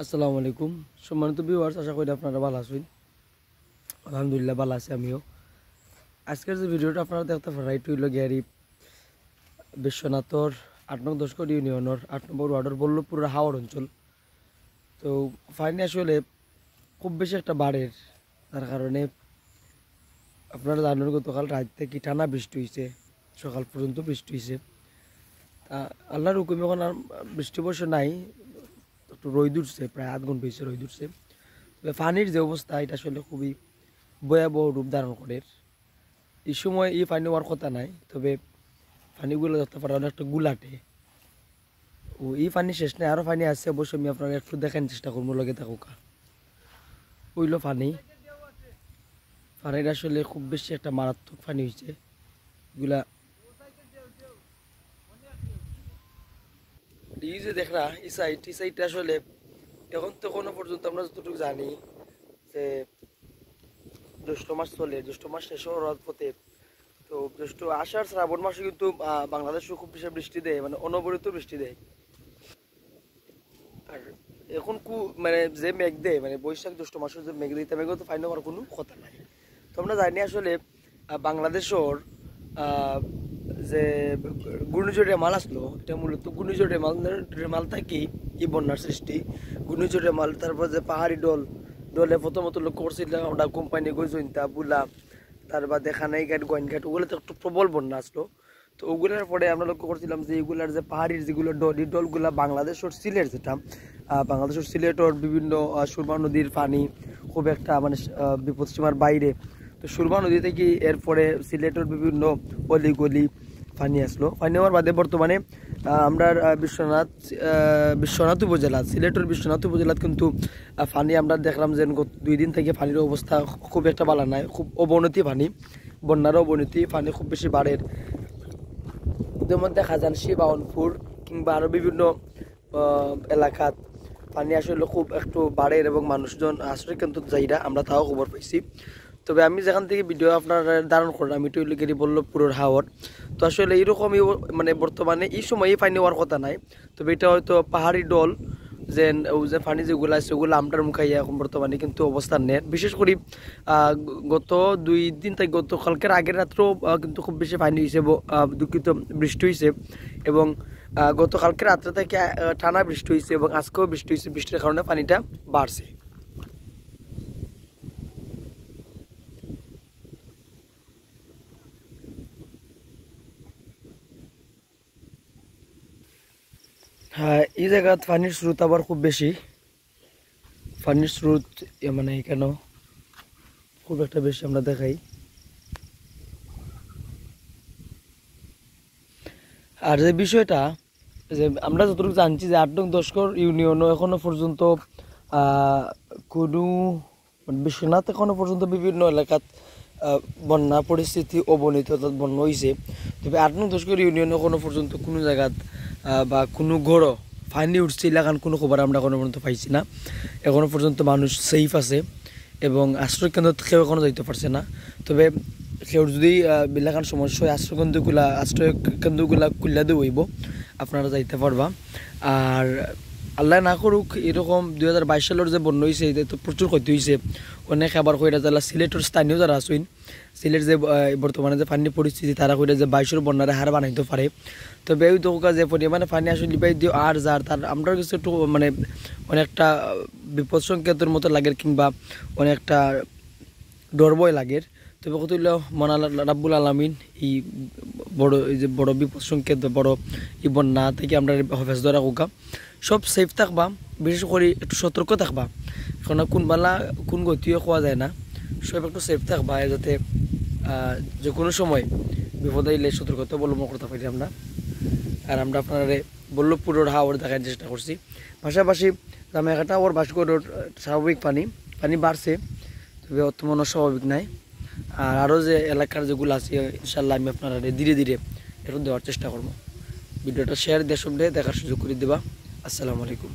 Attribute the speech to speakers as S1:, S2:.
S1: আসসালামু আলাইকুম সম্মানিত ভিউয়ার্স, আশা করি আপনারা ভালো আছেন। আলহামদুলিল্লাহ ভালো আছি আমিও। আজকের যে ভিডিওটা আপনারা দেখতে পারেন এটি হইল গিয়ারি বিশ্বনাথর ৮ নং দশকর ইউনিয়নের ৮ নম্বর ওয়ার্ডের বল্লভপুরের হাওড় অঞ্চল। তো ফাইনে আসলে খুব বেশি একটা বাড়ের, তার কারণে আপনারা জানেন গতকাল রাত থেকে টানা বৃষ্টি হয়েছে, সকাল পর্যন্ত বৃষ্টি হয়েছে। আল্লাহর হুকুমে এখন আর বৃষ্টি বর্ষ নাই, একটু রোদ উঠছে, প্রায় আধ ঘন্টা হয়েছে রোদ উঠছে। তবে পানির যে অবস্থা এটা আসলে খুবই ভয়াবহ রূপ ধারণ করে। এই সময় এই পানি হওয়ার কথা নাই, তবে পানিগুলো দেখতে পারে অনেকটা গুলাটে। ও এই পানি শেষ নেই, আরও পানি আছে, অবশ্যই আমি আপনারা একটু দেখার চেষ্টা করবো, লগে থাকুকা ওইল পানি। পানিটা আসলে খুব বেশি একটা মারাত্মক পানি হয়েছে। এগুলা এই যে দেখরা এই সাইডটা আসলে এখন তো এখনো পর্যন্ত আমরা যতটুকু জানি যে জ্যৈষ্ঠ মাস চলে, জ্যৈষ্ঠ মাস শেষ হওয়ার পথে। তো জ্যৈষ্ঠ আষাঢ় শ্রাবণ মাসে কিন্তু বাংলাদেশে খুব বেশি বৃষ্টি দেয়, মানে অনবরত বৃষ্টি দেয়। আর এখন মানে যে মেঘ দেয়, মানে বৈশাখ জ্যৈষ্ঠ মাসের যে মেঘ দেয়, মেঘ তো ফাইন হওয়ার কোনো কথা নাই। তো আমরা জানি আসলে বাংলাদেশের যে ঘূর্ণিঝড় রেমাল আসলো, এটা মূলত ঘূর্ণিঝড় রেমাল থাকি এই বন্যার সৃষ্টি। ঘূর্ণিঝড় রেমাল, তারপর যে পাহাড়ি ডলে প্রথমত লক্ষ্য করছিল আমরা কোম্পানি গজইন্তা বুলা, তার বাদে খানাইঘাট গোয়াইনঘাট, ওগুলোতে একটু প্রবল বন্যা আসলো। তো ওগুলোর পরে আমরা লক্ষ্য করছিলাম যে এইগুলার যে পাহাড়ির যেগুলো ডল, এই ডলগুলা বাংলাদেশের সিলেট, যেটা বাংলাদেশের সিলেটের বিভিন্ন সুরমা নদীর পানি খুব একটা মানে বিপদসীমার বাইরে। তো সুরমা নদী থেকে এরপরে সিলেটের বিভিন্ন অলিগলি পানি আসলো। পানি হওয়ার বাদে বর্তমানে আমরা বিশ্বনাথ উপজেলা, সিলেটের বিশ্বনাথ উপজেলাত কিন্তু পানি আমরা দেখলাম যে 2 দিন থেকে পানির অবস্থা খুব একটা ভালো নাই, খুব অবনতি পানি, বন্যারও অবনতি, পানি খুব বেশি বাড়ের। এদের মধ্যে খাজানশি, বাউনপুর কিংবা আরও বিভিন্ন এলাকাত পানি আসলে খুব একটু বাড়ের এবং মানুষজন আশ্রয় কেন্দ্র যাইরা আমরা তাও খবর পাইছি। তবে আমি যেখান থেকে ভিডিও আপনার ধারণ করলাম এটা হইলে গেরি বল্লভপুরের হাওড়। তো আসলে এইরকমই মানে বর্তমানে এই সময় এই পানি হওয়ার কথা নাই, তবে এটা হয়তো পাহাড়ি ডল যে পানি যেগুলো আছে ওগুলো আমটার মুখাইয়া এখন বর্তমানে কিন্তু অবস্থান নেই। বিশেষ করে গত 2 দিন থেকে গতকালকের আগের রাত্রেও কিন্তু খুব বেশি পানি হয়েছে, দুঃখিত বৃষ্টি হয়েছে। এবং গতকালকের রাত্রে থেকে টানা বৃষ্টি হয়েছে এবং আজকেও বৃষ্টি হয়েছে, বৃষ্টির কারণে পানিটা বাড়ছে। হ্যাঁ, এই জায়গাত পানির স্রোত আবার খুব বেশি, পানির স্রোত মানে কেন খুব একটা বেশি আমরা দেখাই। আর যে বিষয়টা যে আমরা যতটুকু জানছি যে ৮ নং দশকর ইউনিয়নও এখনো পর্যন্ত কোনো বিশ্বনাথ এখনো পর্যন্ত বিভিন্ন এলাকাত বন্যা পরিস্থিতি অবনীত অর্থাৎ বন্যা হয়েছে। তবে ৮ নং দশকর ইউনিয়ন এখনো পর্যন্ত কোনো জায়গাত বা কোনো ঘরও পানি উঠছে এলাকার কোনো খবর আমরা এখনো পর্যন্ত পাইছি না। এখনো পর্যন্ত মানুষ সেফ আছে এবং আশ্রয় কেন্দ্র কেউ এখনো যাইতে পারছে না। তবে কেউ যদি এলাকার সমস্যা হয় আশ্রয় কেন্দ্রগুলা খুললা দিয়ে হইব, আপনারা যাইতে পারবা। আর আল্লাহ না করুক এরকম 2022 সালের যে বন্যা হয়েছে এতে তো প্রচুর ক্ষতি হয়েছে অনেক। আবার কইরা যারা সিলেটের স্থানীয় যারা আছেন, সিলেট যে বর্তমানে যে পানির পরিস্থিতি, তারা কইরা যে 22-এর বন্যারে হার বানাইতে পারে। তবে এই তো যে পরিমাণে পানি আসলে লিবাই দিও আর যার তার আমরা কিছু একটু মানে অনেকটা বিপদ সংকেতের মতো লাগে কিংবা অনেকটা ডর ভয় লাগে। তবে কত হইল মনাল রাব্বুল আলামিন এই যে বড় বিপদ সংকেত, বড় এই বন্যা থেকে আমরা হেফাজত রাখুকা, সব সেফ থাকবা, বিশেষ করে একটু সতর্ক থাকবা, কারণ কোন বেলা কোন গতিও খাওয়া যায় না। সব একটু সেফ থাকবা যাতে যে কোনো সময় বিপদ আইলে সতর্কতা অবলম্বন করতে পারি আমরা। আর আমরা আপনারা বল্লভপুরের হাওড় দেখার চেষ্টা করছি। পাশাপাশি জামাইঘাটা ওর ভাস্করের স্বাভাবিক পানি বাড়ছে, তবে বর্তমানে স্বাভাবিক নাই। আর আরও যে এলাকার যেগুলো আছে ইনশাল্লাহ আমি আপনারা ধীরে ধীরে একটু দেওয়ার চেষ্টা করবো। ভিডিওটা শেয়ার দিয়ে সব দেখার সুযোগ করে দেবা। আসসালামু আলাইকুম।